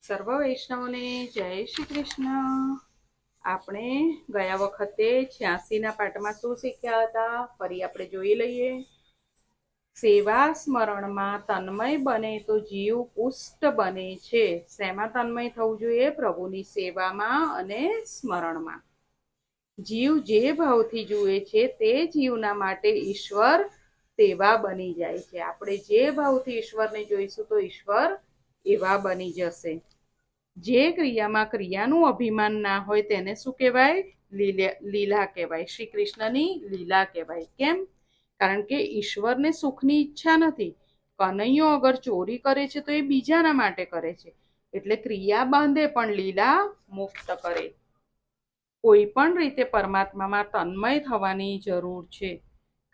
સર્વ વૈષ્ણવને જય શ્રી કૃષ્ણ। આપણે ગયા વખતે 86ના પાઠમાં શું શીખ્યા હતા ફરી આપણે જોઈ લઈએ। સેવા સ્મરણમાં તન્મય બને તો જીવ પુષ્ટ બને છે। શેમાં તન્મય થવું જોઈએ? પ્રભુની સેવામાં અને સ્મરણમાં। જીવ જે ભાવથી જુએ છે તે જીવના માટે ઈશ્વર તેવા બની જાય છે। આપણે જે ભાવથી ઈશ્વરને જોઈશું તો ઈશ્વર એવા બની જશે। જે ક્રિયામાં ક્રિયાનું અભિમાન ના હોય તેને શું કહેવાય? લીલા કહેવાય। શ્રી કૃષ્ણની લીલા કહેવાય। કેમ? કારણ કે ઈશ્વરને સુખની ઈચ્છા નથી। કનૈયો અગર ચોરી કરે છે તો એ બીજાના માટે કરે છે, એટલે ક્રિયા બાંધે પણ લીલા મુક્ત કરે। કોઈ પણ રીતે પરમાત્મામાં તન્મય થવાની જરૂર છે।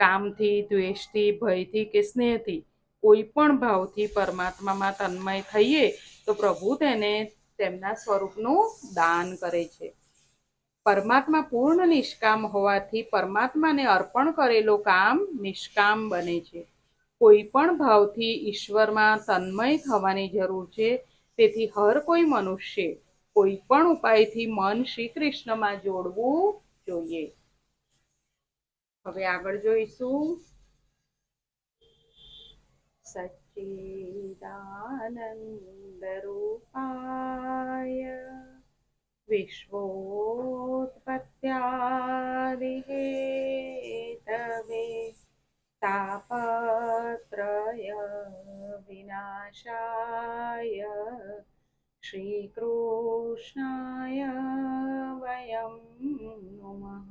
કામથી, દ્વેષથી, ભયથી કે સ્નેહથી કોઈ પણ ભાવથી પરમાત્મામાં તન્મય થઈએ તો પ્રભુ તેને તેમના સ્વરૂપનું દાન કરે છે। પરમાત્મા પૂર્ણ નિષ્કામ હોવાથી પરમાત્માને અર્પણ કરેલો કામ નિષ્કામ બને છે। કોઈ પણ ભાવથી ઈશ્વરમાં તન્મય થવાની જરૂર છે। તેથી હર કોઈ મનુષ્ય કોઈ પણ ઉપાયથી મન શ્રી કૃષ્ણમાં જોડવું જોઈએ। હવે આગળ જોઈશું। સચ્ચિદાનંદ રૂપાય વિશ્વોત્પત્યાદિહેતવે તાપત્રય વિનાશાય શ્રી કૃષ્ણાય વયમ નમઃ।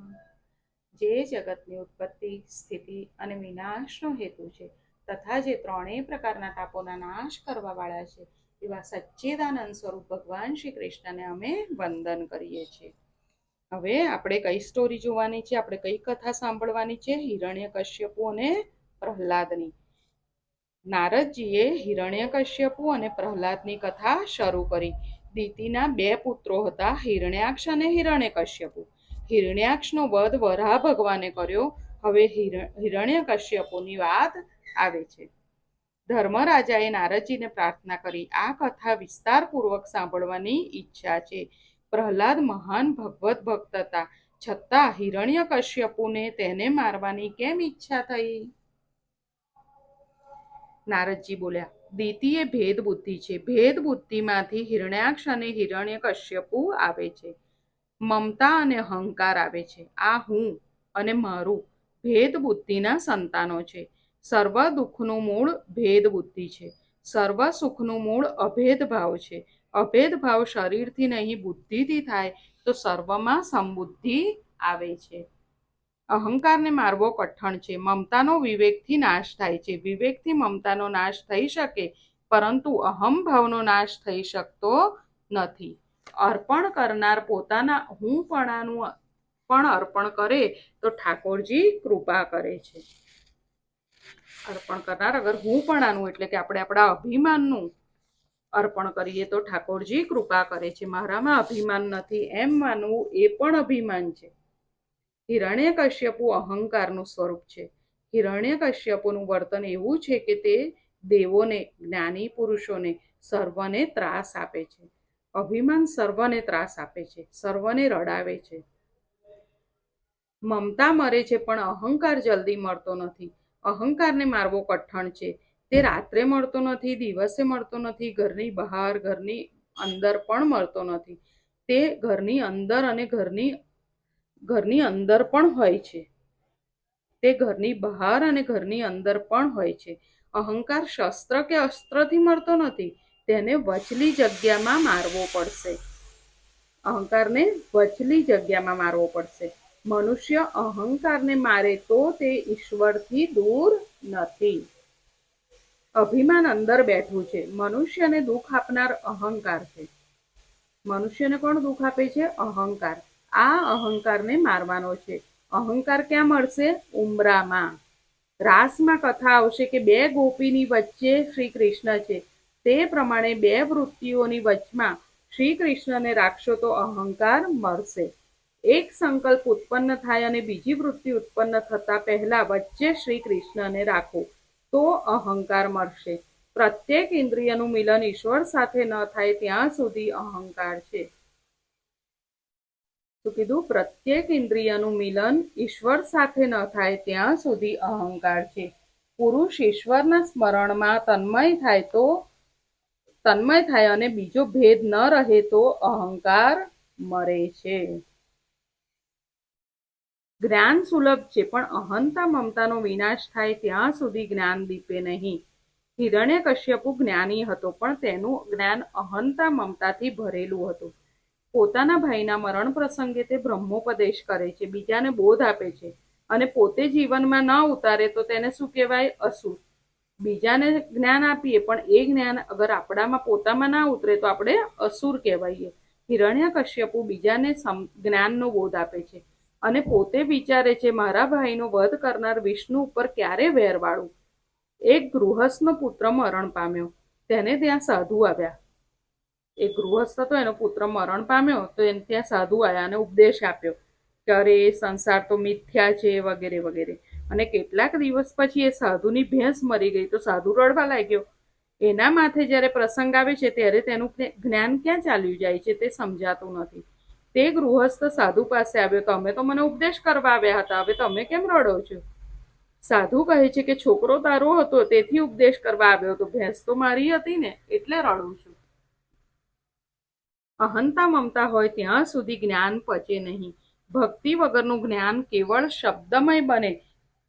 જે જગતની ઉત્પત્તિ, સ્થિતિ અને વિનાશનો હેતુ છે તથા જે ત્રણેય પ્રકારના તાપોના નાશ કરવા વાળા છે એવા સચ્ચિદાનંદ સ્વરૂપ ભગવાન શ્રી કૃષ્ણને અમે વંદન કરીએ છીએ। હવે આપણે કઈ સ્ટોરી જોવાની છે? આપણે કઈ કથા સાંભળવાની છે? હિરણ્યકશ્યપુ અને પ્રહલાદની। નારદજીએ હિરણ્યકશ્યપુ અને પ્રહલાદની કથા શરૂ કરી। દિતિના બે પુત્રો હતા, હિરણ્યાક્ષ અને હિરણ્યકશ્યપુ। હિરણ્યાક્ષનો વધ વરાહ ભગવાને કર્યો। હવે હિરણ્યકશ્યપુની વાત આવે છે। ધર્મરાજાએ નારદજીને પ્રાર્થના કરી, આ કથા વિસ્તારપૂર્વક સાંભળવાની ઈચ્છા છે। પ્રહલાદ મહાન ભગવત ભક્ત હતા, છતાં હિરણ્યકશ્યપુને તેને મારવાની કેમ ઈચ્છા થઈ? નારદજી બોલ્યા, દિતિ એ ભેદ બુદ્ધિ છે। ભેદ બુદ્ધિમાંથી હિરણ્યાક્ષ અને હિરણ્યકશ્યપુ આવે છે। મમતા અને અહંકાર આવે છે। આ હું અને મારું ભેદ બુદ્ધિના સંતાનો છે। સર્વ દુઃખનું મૂળ ભેદ બુદ્ધિ છે। સર્વ સુખનું મૂળ અભેદ ભાવ છે। અભેદ ભાવ શરીરથી નહીં બુદ્ધિથી થાય તો સર્વમાં સમબુદ્ધિ આવે છે। અહંકારને મારવો કઠણ છે। મમતાનો વિવેકથી નાશ થાય છે। વિવેકથી મમતાનો નાશ થઈ શકે, પરંતુ અહમ ભાવનો નાશ થઈ શકતો નથી। અર્પણ કરનાર પોતાના હુંપણાનું પણ અર્પણ કરે તો ઠાકોરજી કૃપા કરે છે। અર્પણ કરનાર અગર હુંપણાનું એટલે કે આપણે આપણા અભિમાનનું અર્પણ કરીએ તો ઠાકોરજી કૃપા કરે છે। મારામાં અભિમાન નથી એમ માનવું એ પણ અભિમાન છે। હિરણ્યકશ્યપુ અહંકારનું સ્વરૂપ છે। હિરણ્યકશ્યપુનું વર્તન એવું છે કે તે દેવોને, જ્ઞાની પુરુષોને, સર્વને ત્રાસ આપે છે। અભિમાન સર્વને ત્રાસ આપે છે, સર્વને રડાવે છે। મમતા મરે છે પણ અહંકાર જલ્દી મળતો નથી। અહંકારને મારવો કઠણ છે। તે રાત્રે મળતો નથી, દિવસે મળતો નથી, ઘરની બહાર, ઘરની અંદર પણ મળતો નથી। તે ઘરની અંદર અને ઘરની અંદર પણ હોય છે। તે ઘરની બહાર અને ઘરની અંદર પણ હોય છે। અહંકાર શસ્ત્ર કે અસ્ત્રથી મળતો નથી, તેને વચલી જગ્યામાં મારવો પડશે। અહંકારને વચલી જગ્યામાં મારવો પડશે। મનુષ્ય અહંકારને મારે તો તે ઈશ્વરથી દૂર નથી। અભિમાન અંદર બેઠું છે। મનુષ્યને દુઃખ આપનાર અહંકાર છે। મનુષ્યને કોણ દુઃખ આપે છે? અહંકાર। આ અહંકારને મારવાનો છે। અહંકાર ક્યાં મળશે? ઉંબરામાં। રાસમાં કથા આવશે કે બે ગોપીની વચ્ચે શ્રી કૃષ્ણ છે, તે પ્રમાણે બે વૃત્તિઓની વચમાં શ્રી કૃષ્ણને રાખશો તો અહંકાર મરશે। એક સંકલ્પ ઉત્પન્ન થાય અને બીજી વૃત્તિ ઉત્પન્ન થતા પહેલા વચ્ચે શ્રી કૃષ્ણને રાખો તો અહંકાર મરશે। પ્રત્યેક ઇન્દ્રિયનું મિલન ઈશ્વર સાથે ન થાય ત્યાં સુધી અહંકાર છે. શું કીધું? પ્રત્યેક ઇન્દ્રિયનું મિલન ઈશ્વર સાથે ન થાય ત્યાં સુધી અહંકાર છે. પુરુષ ઈશ્વરના સ્મરણમાં તન્મય થાય અને બીજો ભેદ ન રહે તો અહંકાર મરે છે. જ્ઞાન સુલભ છે, પણ અહંતા મમતાનો વિનાશ થાય ત્યાં સુધી જ્ઞાન દીપે નહીં. હિરણ્યકશ્યપુ જ્ઞાની હતો, પણ તેનું જ્ઞાન અહંતા મમતાથી ભરેલું હતું. પોતાના ભાઈના મરણ પ્રસંગે તે બ્રહ્મોપદેશ કરે છે, બીજાને બોધ આપે છે, અને પોતે જીવનમાં ન ઉતારે તો તેને શું કહેવાય? અસુર. બીજાને જ્ઞાન આપીએ પણ એ જ્ઞાન અગર આપણામાં પોતામાં ના ઉતરે તો આપણે અસુર કહેવાઈએ. હિરણ્યકશ્યપુ બીજાને જ્ઞાનનો બોધ આપે છે અને પોતે વિચારે છે, મારા ભાઈનો વધ કરનાર વિષ્ણુ ઉપર ક્યારે વેર વાળું. એક ગૃહસ્થનો પુત્ર મરણ પામ્યો, તેને ત્યાં સાધુ આવ્યા. એક ગૃહસ્થ હતો, એનો પુત્ર મરણ પામ્યો, તો એને ત્યાં સાધુ આવ્યા અને ઉપદેશ આપ્યો કે અરે સંસાર તો મિથ્યા છે, વગેરે વગેરે. અને કેટલાક દિવસ પછી એ સાધુની ભેંસ મરી ગઈ તો સાધુ રડવા લાગ્યો. એના માથે જ્યારે પ્રસંગ આવે છે ત્યારે તેનું જ્ઞાન ક્યાં ચાલ્યું જાય છે તે સમજાતું નથી. તે ગૃહસ્થ સાધુ પાસે આવ્યો, તમે તો મને ઉપદેશ કરવા આવ્યા હતા, હવે તમે કેમ રડો છો? સાધુ કહે છે કે છોકરો તારો હતો તેથી ઉપદેશ કરવા આવ્યો હતો, ભેંસ તો મારી હતી ને એટલે રડું છું. અહંતા મમતા હોય ત્યાં સુધી જ્ઞાન પચે નહીં. ભક્તિ વગરનું જ્ઞાન કેવળ શબ્દમય બને,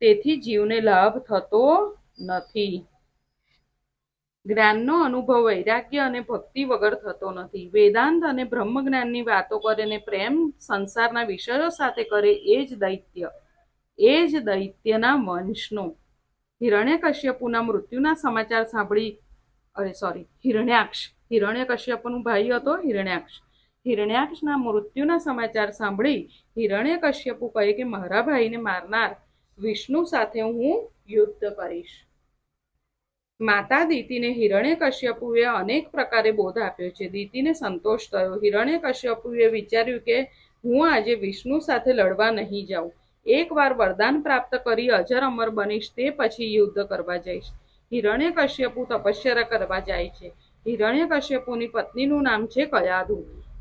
તેથી જીવને લાભ થતો નથી. જ્ઞાનનો અનુભવ વૈરાગ્ય અને ભક્તિ વગર થતો નથી. વેદાંત અને બ્રહ્મજ્ઞાનની વાતો કરે ને પ્રેમ સંસારના વિષયો સાથે કરે એ જ દૈત્યના વંશનો. હિરણ્યકશ્યપુના મૃત્યુના સમાચાર સાંભળી હિરણ્યકશ્યપનો ભાઈ હતો હિરણ્યાક્ષ. હિરણ્યાક્ષના મૃત્યુના સમાચાર સાંભળી હિરણ્યકશ્યપુ કહે કે મારા ભાઈને મારનાર વિષ્ણુ સાથે હું યુદ્ધ કરીશ. માતા દિતિને હિરણ્યકશ્યપુએ અનેક પ્રકારે બોધ આપ્યો છે. દિતિને સંતોષ થયો. હિરણ્યકશ્યપુએ વિચાર્યું કે હું આજે વિષ્ણુ સાથે લડવા નહીં જાઉં. એકવાર વરદાન પ્રાપ્ત કરી અજર અમર બનીશ, તે પછી યુદ્ધ કરવા જઈશ. હિરણ્યકશ્યપુ તપસ્યા કરવા જાય છે. હિરણ્યકશ્યપુની પત્નીનું નામ છે કયાધુ.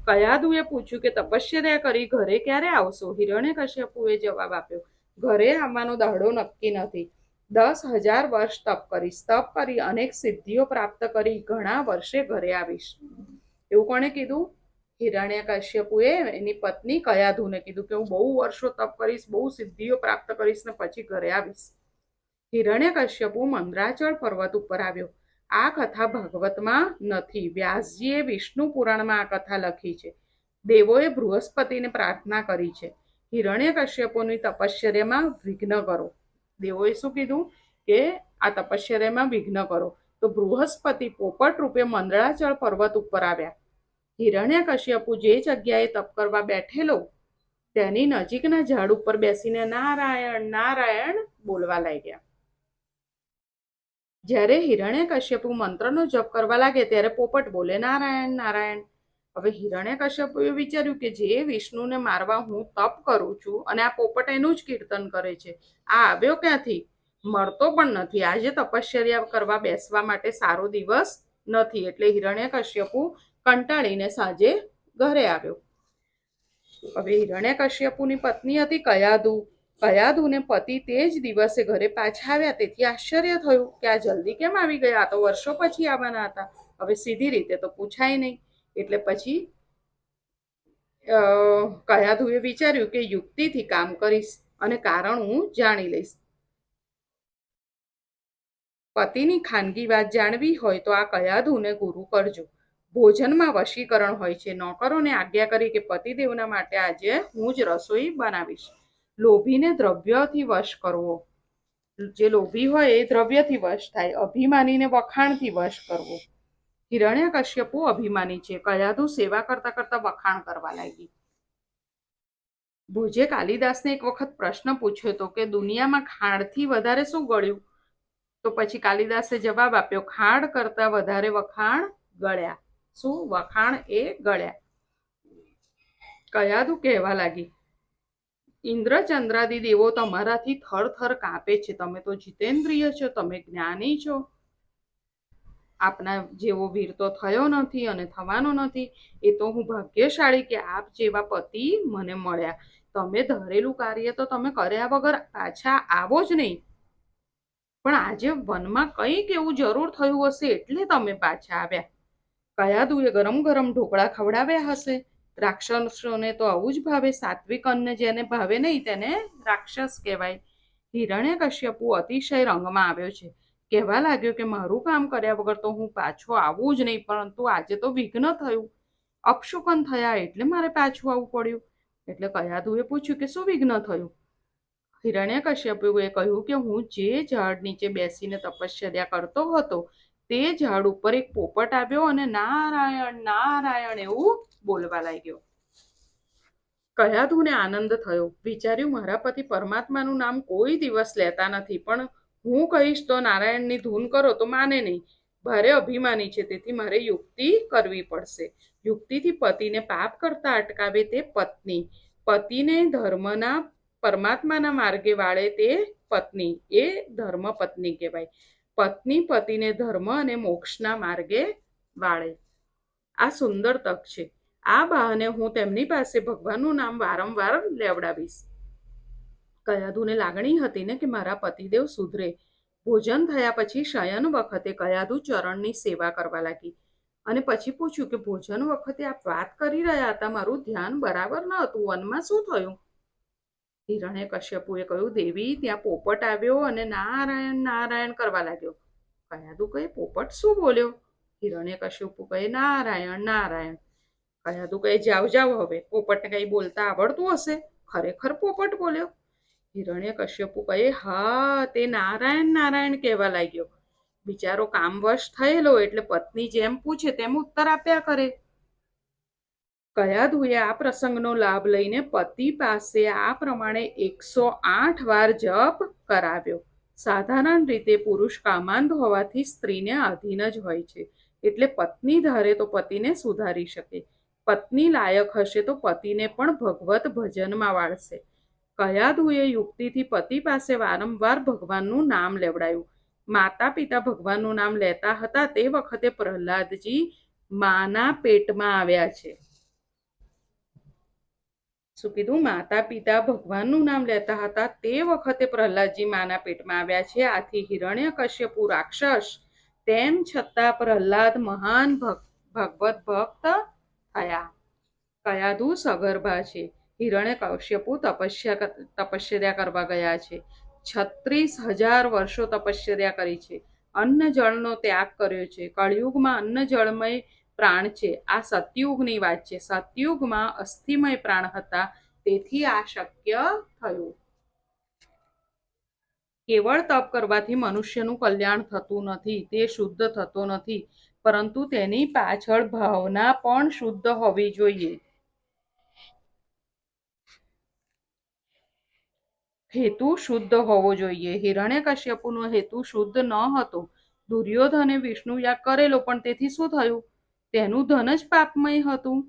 કયાધુએ પૂછ્યું કે તપસ્યા કરી ઘરે ક્યારે આવશો? હિરણ્યકશ્યપુએ જવાબ આપ્યો, ઘરે આવવાનો દાડો નક્કી નથી. 10,000 વર્ષ તપ કરીશ. તપ કરી અનેક સિદ્ધિઓ પ્રાપ્ત કરી ઘણા વર્ષે ઘરે આવીશ. એવું કોણે કીધું? હિરણ્યકશ્યપુએ એની પત્ની કયાધુને કીધું કે હું બહુ વર્ષો તપ કરીશ, બહુ સિદ્ધિઓ પ્રાપ્ત કરીશ ને પછી ઘરે આવીશ. હિરણ્યકશ્યપુ મંદરાચળ પર્વત ઉપર આવ્યો. આ કથા ભાગવતમાં નથી. વ્યાસજીએ વિષ્ણુ પુરાણમાં આ કથા લખી છે. દેવોએ બૃહસ્પતિને પ્રાર્થના કરી છે, હિરણ્યકશ્યપુની તપશ્ચર્યામાં વિઘ્ન કરો. દેવોએ શું કીધું કે આ તપશ્ચર્યામાં વિઘ્ન કરો. તો બૃહસ્પતિ પોપટ રૂપે મંદરાચળ પર્વત ઉપર આવ્યા. હિરણ્યકશ્યપુ જે જગ્યાએ તપ કરવા બેઠેલો તેની નજીકના ઝાડ ઉપર બેસીને નારાયણ નારાયણ બોલવા લાગ્યા. જ્યારે હિરણ્યકશ્યપુ મંત્રનો જપ કરવા લાગે ત્યારે પોપટ બોલે નારાયણ નારાયણ. હવે હિરણ્યકશ્યપુએ વિચાર્યું કે જે વિષ્ણુને મારવા હું તપ કરું છું અને આ પોપટ એનું જ કીર્તન કરે છે, આ આવ્યો ક્યાંથી? મળતો પણ નથી. આજે તપશ્ચર્યા કરવા બેસવા માટે સારો દિવસ નથી. એટલે હિરણ્યકશ્યપુ કંટાળીને સાંજે ઘરે આવ્યો. હવે હિરણ્યકશ્યપુની પત્ની હતી કયાધુ. કયાધુને પતિ તે જ દિવસે ઘરે પાછા આવ્યા. તેથી આશ્ચર્ય થયું કે આ જલ્દી કેમ આવી ગયા? આ તો વર્ષો પછી આવવાના હતા. હવે સીધી રીતે તો પૂછાય નહીં. એટલે પછી કયાધુએ વિચાર્યું કે યુક્તિથી કામ કરીશ અને કારણ હું જાણી લઈશ. પતિની ખાનગી વાત જાણવી હોય તો આ કયાધુને ગુરુ કરજો. ભોજનમાં વશીકરણ હોય છે. નોકરોને આજ્ઞા કરી કે પતિદેવના માટે આજે હું જ રસોઈ બનાવીશ. લોભીને દ્રવ્યથી વશ કરવો. જે લોભી હોય એ દ્રવ્યથી વશ થાય. અભિમાનીને વખાણથી વશ કરવો. હિરણ્યકશ્યપુ અભિમાની છે. કયાધુ સેવા કરતા કરતા વખાણ કરવા લાગી. ભુજે કાલિદાસને એક વખત પ્રશ્ન પૂછ્યો હતો કે દુનિયામાં ખાંડથી વધારે શું ગળ્યું? તો પછી કાલિદાસે જવાબ આપ્યો, ખાંડ કરતા વધારે વખાણ ગળ્યા. શું? વખાણ એ ગળ્યા. કયાધુ કહેવા લાગી, ઇન્દ્ર ચંદ્રાદિ દેવો તમારાથી થર થર કાંપે છે. તમે તો જીતેન્દ્રિય છો, તમે જ્ઞાની છો. આપના જેવો વીર તો થયો નથી અને થવાનો નથી. એ તો હું ભાગ્યશાળી કે આપ જેવા પતિ મને મળ્યા. તમે ધારેલું કાર્ય તો તમે કર્યા વગર પાછા આવો જ નહીં, પણ આજે વનમાં કંઈક એવું જરૂર થયું હશે એટલે તમે પાછા આવ્યા. કયાદુએ ગરમ ગરમ ઢોકળા ખવડાવ્યા હશે. રાક્ષસોને તો આવું જ ભાવે. સાત્વિક અન્ન જેને ભાવે નહીં તેને રાક્ષસ કહેવાય. હિરણ્યકશ્યપુ અતિશય રંગમાં આવ્યો છે. કહેવા લાગ્યો કે મારું કામ કર્યા વગર તો હું પાછો આવું જ નહીં, પરંતુ આજે તો વિઘ્ન થયું, અપશુકન થયા એટલે મારે પાછું આવવું પડ્યું. એટલે કયાદુએ પૂછ્યું કે શું વિઘ્ન થયું? હિરણ્યકશ્યપુએ કહ્યું કે હું જે ઝાડ નીચે બેસીને તપશ્ચર્યા કરતો હતો તે ઝાડ ઉપર એક પોપટ આવ્યો અને નારાયણ નારાયણ એવું બોલવા લાગ્યો. કયાદુને આનંદ થયો. વિચાર્યું, મારા પતિ પરમાત્માનું નામ કોઈ દિવસ લેતા નથી, પણ હું કહીશ તો નારાયણની ધૂન કરો તો માને નહીં. ભારે અભિમાની છે, તેથી મારે યુક્તિ કરવી પડશે. યુક્તિથી પતિને પાપ કરતા અટકાવે તે પત્ની, પતિને ધર્મના પરમાત્માના માર્ગે વાળે તે પત્ની, એ ધર્મ પત્ની કહેવાય. પત્ની પતિને ધર્મ અને મોક્ષના માર્ગે વાળે. આ સુંદર તક છે. આ બહાને હું તેમની પાસે ભગવાનનું નામ વારંવાર લેવડાવીશ. કયાદુને લાગણી હતી ને કે મારા પતિદેવ સુધરે. ભોજન થયા પછી શયન વખતે કયાદુ ચરણની સેવા કરવા લાગી અને પછી પૂછ્યું કે ભોજન વખતે આપ વાત કરી રહ્યા હતા, મારું ધ્યાન બરાબર ન હતું, વનમાં શું થયું? હિરણ્યકશ્યપુએ કહ્યું, દેવી ત્યાં પોપટ આવ્યો અને નારાયણ નારાયણ કરવા લાગ્યો. કયાદુ કહે, પોપટ શું બોલ્યો? હિરણ્યકશ્યપુ કહે, નારાયણ નારાયણ. કયાદુ કહે, જાઓ જાઓ, હવે પોપટને કઈ બોલતા આવડતું હશે? ખરેખર પોપટ બોલ્યો? હિરણ્યકશ્યપુ કહે, હા, તે નારાયણ નારાયણ કહેવા લાગ્યો. બિચારો કામવશ થયેલો એટલે પત્ની જેમ પૂછે તેમ ઉત્તર આપ્યા કરે. કયાદુએ આ પ્રસંગનો લાભ લઈને પતિ પાસે આ પ્રમાણે 108 વાર જપ કરાવ્યો. સાધારણ રીતે પુરુષ કામાંધ હોવાથી સ્ત્રીને આધીન જ હોય છે, એટલે પત્ની ધારે તો પતિને સુધારી શકે. પત્ની લાયક હશે તો પતિને પણ ભગવત ભજનમાં વાળશે. કયાદુએ યુક્તિથી પતિ પાસે વારંવાર ભગવાનનું નામ લેવડાયું. માતા પિતા ભગવાનનું નામ લેતા હતા તે વખતે પ્રહલાદજી માના પેટમાં આવ્યા છે. શું કીધું? માતા પિતા ભગવાનનું નામ લેતા હતા તે વખતે પ્રહલાદજી માના પેટમાં આવ્યા છે. આથી હિરણ્યકશ્યપુ રાક્ષસ, તેમ છતાં પ્રહલાદ મહાન ભગવત ભક્ત થયા. કયાદુ સગર્ભા છે. હિરણ્યકશ્યપુ તપશ્ચર્યા કરવા ગયા છે. 36,000 વર્ષો તપશ્ચર્યા કરી છે. અન્ન જળનો ત્યાગ કર્યો છે. કળિયુગમાં અન્ન જળમય પ્રાણ છે. આ સતયુગની વાત છે. સતયુગમાં અસ્થિમય પ્રાણ હતા, તેથી આ શક્ય થયું. કેવળ તપ કરવાથી મનુષ્યનું કલ્યાણ થતું નથી, તે શુદ્ધ થતો નથી, પરંતુ તેની પાછળ ભાવના પણ શુદ્ધ હોવી જોઈએ. હેતુ શુદ્ધ હોવો જોઈએ. હિરણ્યકશ્યપુનો હેતુ શુદ્ધ ન હતો. દુર્યોધને વિષ્ણુ યાગ કરેલો, પણ તેથી શું થયું? તેનું ધન જ પાપમય હતું.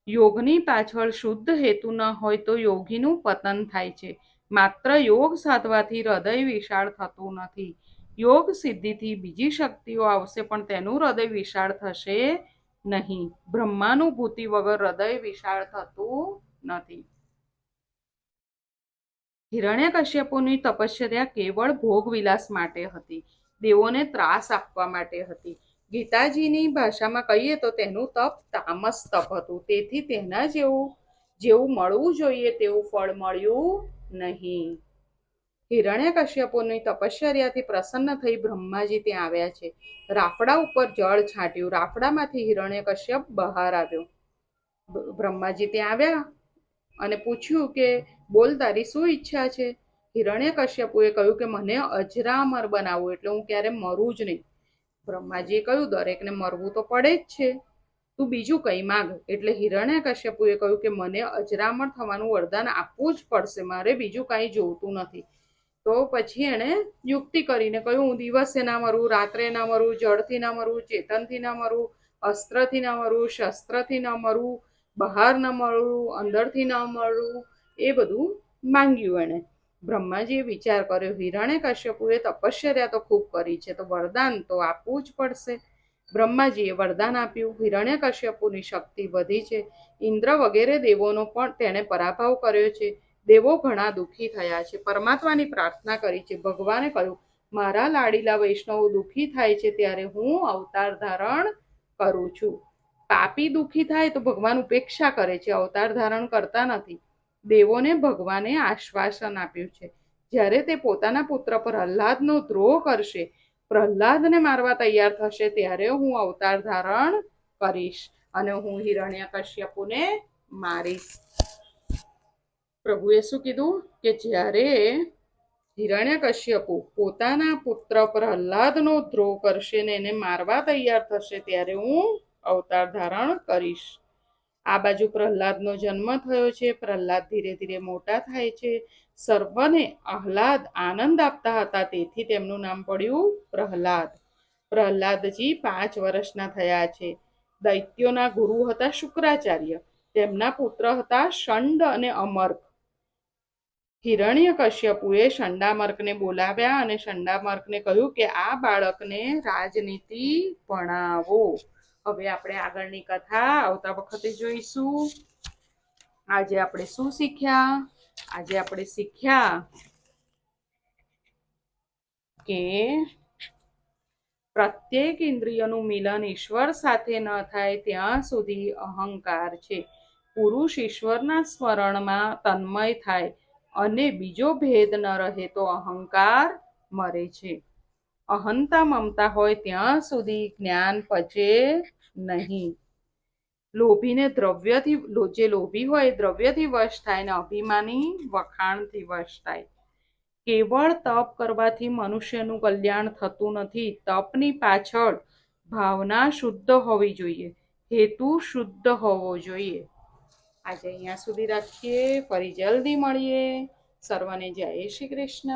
યોગની પાછળ શુદ્ધ હેતુ ન હોય તો યોગીનું પતન થાય છે. માત્ર યોગ સાધવાથી હૃદય વિશાળ થતું નથી. યોગ સિદ્ધિથી બીજી શક્તિઓ આવશે, પણ તેનું હૃદય વિશાળ થશે નહીં. બ્રહ્માનુભૂતિ વગર હૃદય વિશાળ થતું નથી. હિરણ્યકશ્યપુની તપશ્ચર્યા કેવળ ભોગવિલાસ માટે હતી, દેવોને ત્રાસ આપવા માટે હતી. ગીતાજીની ભાષામાં કહીએ તો તેનું તપ તામસ તપ હતું, તેથી તેના જેવું મળવું જોઈએ તેવું ફળ મળ્યું નહીં. હિરણ્યકશ્યપુની તપશ્ચર્યાથી પ્રસન્ન થઈ બ્રહ્માજી ત્યાં આવ્યા છે. રાફડા ઉપર જળ છાંટ્યું. રાફડામાંથી હિરણ્યકશ્યપ બહાર આવ્યો. બ્રહ્માજી ત્યાં આવ્યા અને પૂછ્યું કે બોલ, તારી શું ઈચ્છા છે? હિરણ્યકશ્યપુએ કહ્યું કે મને અજરામર બનાવવું, એટલે હું ક્યારે મરું જ નહીં. બ્રહ્માજીએ કહ્યું, દરેકને મરવું તો પડે જ છે, તું બીજું કંઈ માંગ. એટલે હિરણ્યકશ્યપુએ કહ્યું કે મને અજરામર થવાનું વરદાન આપવું જ પડશે, મારે બીજું કાંઈ જોતું નથી. તો પછી એણે યુક્તિ કરીને કહ્યું, હું દિવસે ના મરું, રાત્રે ના મરું, જળથી ના મરું, ચેતનથી ના મરું, અસ્ત્રથી ના મરું, શસ્ત્રથી ના મરું, બહાર ન મળવું, અંદરથી ન મળવું, એ બધું માંગ્યું એણે. બ્રહ્માજીએ વિચાર કર્યો, હિરણ્યકશ્યપુએ તપશ્ચર્યા તો ખૂબ કરી છે, તો વરદાન તો આપવું જ પડશે. બ્રહ્માજીએ વરદાન આપ્યું. હિરણ્યકશ્યપુની શક્તિ વધી છે. ઇન્દ્ર વગેરે દેવોનો પણ તેણે પરાભવ કર્યો છે. દેવો ઘણા દુઃખી થયા છે. પરમાત્માની પ્રાર્થના કરી છે. ભગવાને કહ્યું, મારા લાડીલા વૈષ્ણવો દુઃખી થાય છે ત્યારે હું અવતાર ધારણ કરું છું. પાપી દુઃખી થાય તો ભગવાન ઉપેક્ષા કરે છે, અવતાર ધારણ કરતા નથી. દેવોને ભગવાને આશ્વાસન આપ્યું છે, જ્યારે તે પોતાના પુત્ર પ્રહલાદનો દ્રોહ કરશે, પ્રહલાદને મારવા તૈયાર થશે, ત્યારે હું અવતાર ધારણ કરીશ અને હું હિરણ્યકશ્યપુને મારીશ. પ્રભુએ શું કીધું કે જ્યારે હિરણ્યકશ્યપુ પોતાના પુત્ર પ્રહલાદનો દ્રોહ કરશે ને એને મારવા તૈયાર થશે, ત્યારે હું અવતાર ધારણ કરીશ. આ બાજુ પ્રહલાદનો જન્મ થયો છે. પ્રહલાદ ધીરે ધીરે મોટા થાય છે. સર્વને આહલાદ આનંદ આપતા હતા, તેથી તેમનું નામ પડ્યું પ્રહલાદ. પ્રહલાદજી 5 વર્ષના થયા છે. દૈત્યોના ગુરુ હતા શુક્રાચાર્ય. તેમના પુત્ર હતા શંડ અને અમર્ક. હિરણ્યકશ્યપુએ શંડામર્કને બોલાવ્યા અને શંડામર્કને કહ્યું કે આ બાળકને રાજનીતિ ભણાવો. હવે આપણે આગળની કથા આવતા વખતે જોઈશું. આજે આપણે શું શીખ્યા? આજે આપણે શીખ્યા કે પ્રત્યેક ઇન્દ્રિયનું મિલન ઈશ્વર સાથે ન થાય ત્યાં સુધી અહંકાર છે. પુરુષ ઈશ્વરના સ્મરણમાં તન્મય થાય અને બીજો ભેદ ન રહે તો અહંકાર મરે છે. અહંતા મમતા હોય ત્યાં સુધી જ્ઞાન પચે નહીં. લોભીને દ્રવ્યથી, જે લોભી હોય દ્રવ્યથી વશ થાય ને અભિમાની વખાણથી વશ થાય. કેવળ તપ કરવાથી મનુષ્યનું કલ્યાણ થતું નથી. તપની પાછળ ભાવના શુદ્ધ હોવી જોઈએ, હેતુ શુદ્ધ હોવો જોઈએ. આજે અહીંયા સુધી રાખીએ, ફરી જલ્દી મળીએ. સર્વને જય શ્રી કૃષ્ણ.